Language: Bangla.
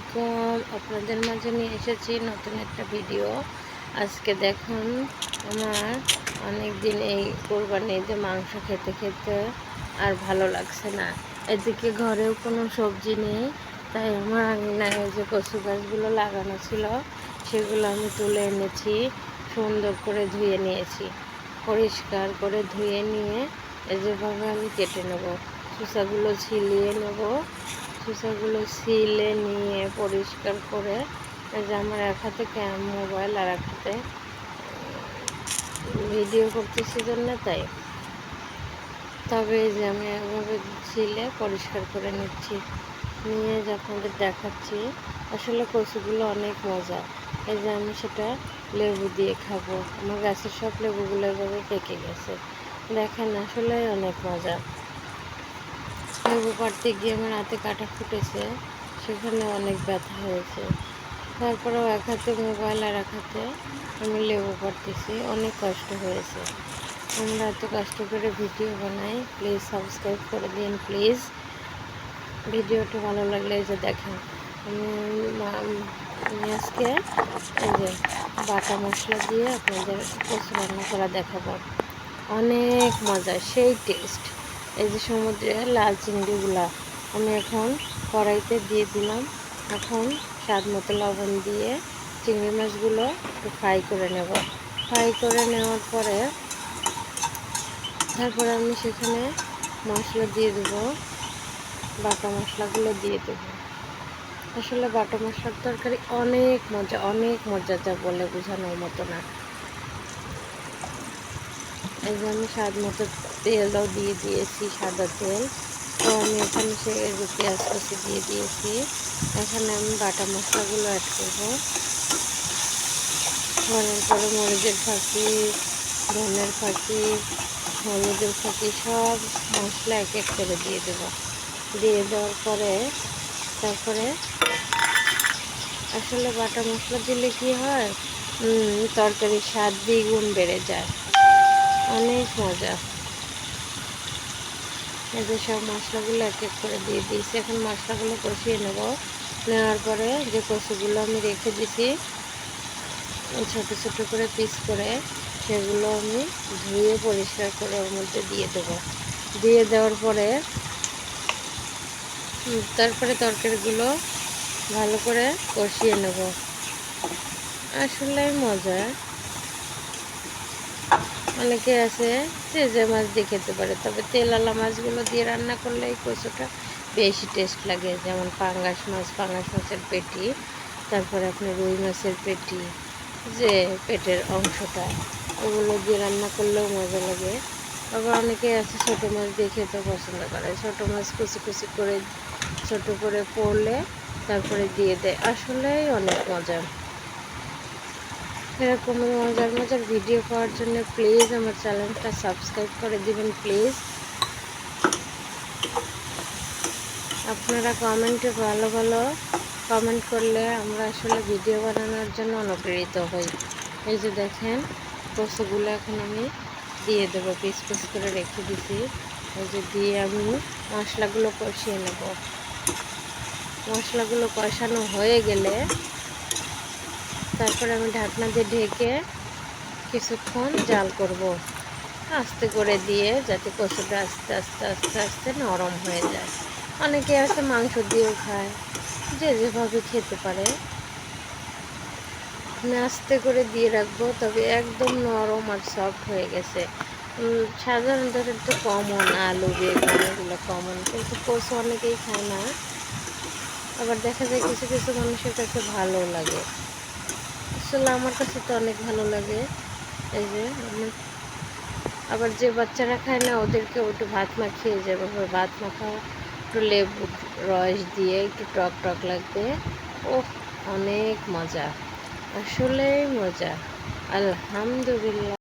আলাইকুম। আপনাদের মাঝে নিয়ে এসেছি নতুন একটা ভিডিও। আজকে দেখুন, আমার অনেক দিন এই কোরবানি ঈদে মাংস খেতে খেতে আর ভালো লাগছে না। এদিকে ঘরেও কোনো সবজি নেই, তাই আমার আঙিনায় যে কচু গাছগুলো লাগানো ছিল সেগুলো আমি তুলে এনেছি, সুন্দর করে ধুয়ে নিয়েছি। পরিষ্কার করে ধুয়ে নিয়ে যেভাবে আমি কেটে নেব, খোসাগুলো ছিলিয়ে নেব। খোসাগুলো ছিলে নিয়ে পরিষ্কার করে, যে আমার এক হাতে মোবাইল আর এক হাতে ভিডিও করতেছি জন্য তাই। তবে এই যে আমি এভাবে ছিলে পরিষ্কার করে নিচ্ছি, নিয়ে যে আপনাদের দেখাচ্ছি। আসলে কচুগুলো অনেক মজা। এই যে আমি সেটা লেবু দিয়ে খাবো। আমার গাছের সব লেবুগুলো এভাবে পেকে গেছে, দেখেন আসলে অনেক মজা। লেবু পাড়তে গিয়ে আমার হাতে কাটা ফুটেছে, সেখানে অনেক ব্যথা হয়েছে। তারপরেও এক হাতে মোবাইল আর এক হাতে আমি লেবু পাড়তেছি, অনেক কষ্ট হয়েছে। আমরা এত কষ্ট করে ভিডিও বানাই, প্লিজ সাবস্ক্রাইব করে দিন প্লিজ। ভিডিওটা ভালো লাগলে এই যে দেখেন, আমি আজকে এই যে বাটা মশলা দিয়ে আপনাদের কচু রান্না করা দেখাবো। অনেক মজা, সেই টেস্ট। এই যে সমুদ্রের লাল চিংড়িগুলা আমি এখন কড়াইতে দিয়ে দিলাম। এখন স্বাদ মতো লবণ দিয়ে চিংড়ি মাছগুলো একটু ফ্রাই করে নেব। ফ্রাই করে নেওয়ার পরে তারপরে আমি সেখানে মশলা দিয়ে দেবো, বাটা মশলাগুলো দিয়ে দেবো। আসলে বাটা মশলার তরকারি অনেক মজা, অনেক মজা, যা বলে বোঝানোর মতো না। এই যে আমি স্বাদ মতো তেলও দিয়ে দিয়েছি, সাদা তেল। তো আমি এখানে পেঁয়াজ কুচি দিয়ে দিয়েছি। এখানে আমি বাটা মশলাগুলো অ্যাড করবো। করার পরে মরিচের ফাঁকি, ধনের ফাঁকি, হলুদের ফাঁকি, সব মশলা এক এক করে দিয়ে দেবো। দিয়ে দেওয়ার পরে তারপরে আসলে বাটা মশলা দিলে কি হয়, তরকারির স্বাদ দ্বিগুণ বেড়ে যায়, অনেক মজা। এই যে সব মশলাগুলো এক এক করে দিয়ে দিয়েছি। এখন মশলাগুলো কষিয়ে নেব। নেওয়ার পরে যে কচুগুলো আমি রেখে দিয়েছি ছোট ছোট করে পিস করে, সেগুলো আমি ধুয়ে পরিষ্কার করে ওর মধ্যে দিয়ে দেবো। দিয়ে দেওয়ার পরে তারপরে তরকারিগুলো ভালো করে কষিয়ে নেব। আসলে মজা। অনেকে আছে যে মাছ দিয়ে খেতে পারে, তবে তেলালা মাছগুলো দিয়ে রান্না করলে এই কচুটা বেশি টেস্ট লাগে। যেমন পাঙ্গাস মাছের পেটি, তারপরে আপনার রুই মাছের পেটি, যে পেটের অংশটা, ওগুলো দিয়ে রান্না করলেও মজা লাগে। আবার অনেকে আছে ছোটো মাছ দিয়ে খেতে পছন্দ করে, ছোটো মাছ কুচি কুচি করে ছোটো করে পড়লে তারপরে দিয়ে দেয়, আসলেই অনেক মজা। এরকম মজার মজার ভিডিও পাওয়ার জন্য প্লিজ আমার চ্যানেলটা সাবস্ক্রাইব করে দিবেন প্লিজ। আপনারা কমেন্টে ভালো ভালো কমেন্ট করলে আমরা আসলে ভিডিও বানানোর জন্য অনুপ্রেরিত হই। এই যে দেখেন কচুগুলো এখন আমি দিয়ে দেবো, পিস পিস করে রেখে দিছি। এই যে দিয়ে আমি মশলাগুলো কষিয়ে নেব। মশলাগুলো কষানো হয়ে গেলে তারপরে আমি ঢাকনা দিয়ে ঢেকে কিছুক্ষণ জাল করব, আস্তে করে দিয়ে, যাতে কচুটা আস্তে আস্তে আস্তে আস্তে নরম হয়ে যায়। অনেকে আছে মাংস দিয়েও খায়, যে যেভাবে খেতে পারে। আমি আস্তে করে দিয়ে রাখবো, তবে একদম নরম আর সফট হয়ে গেছে। সাধারণত একটু কমন, আলু বেগুন এগুলো কমন, কিন্তু কচু অনেকেই খায় না। আবার দেখা যায় কিছু কিছু মানুষের কাছে ভালো লাগে। আসলে আমার কাছে তো অনেক ভালো লাগে। এই যে আবার যে বাচ্চারা খায় না, ওদেরকে একটু ভাত মাখিয়ে যাবে, ভাত মাখা একটু লেবু রস দিয়ে একটু টক টক লাগবে। ও অনেক মজা, আসলেই মজা। আলহামদুলিল্লাহ।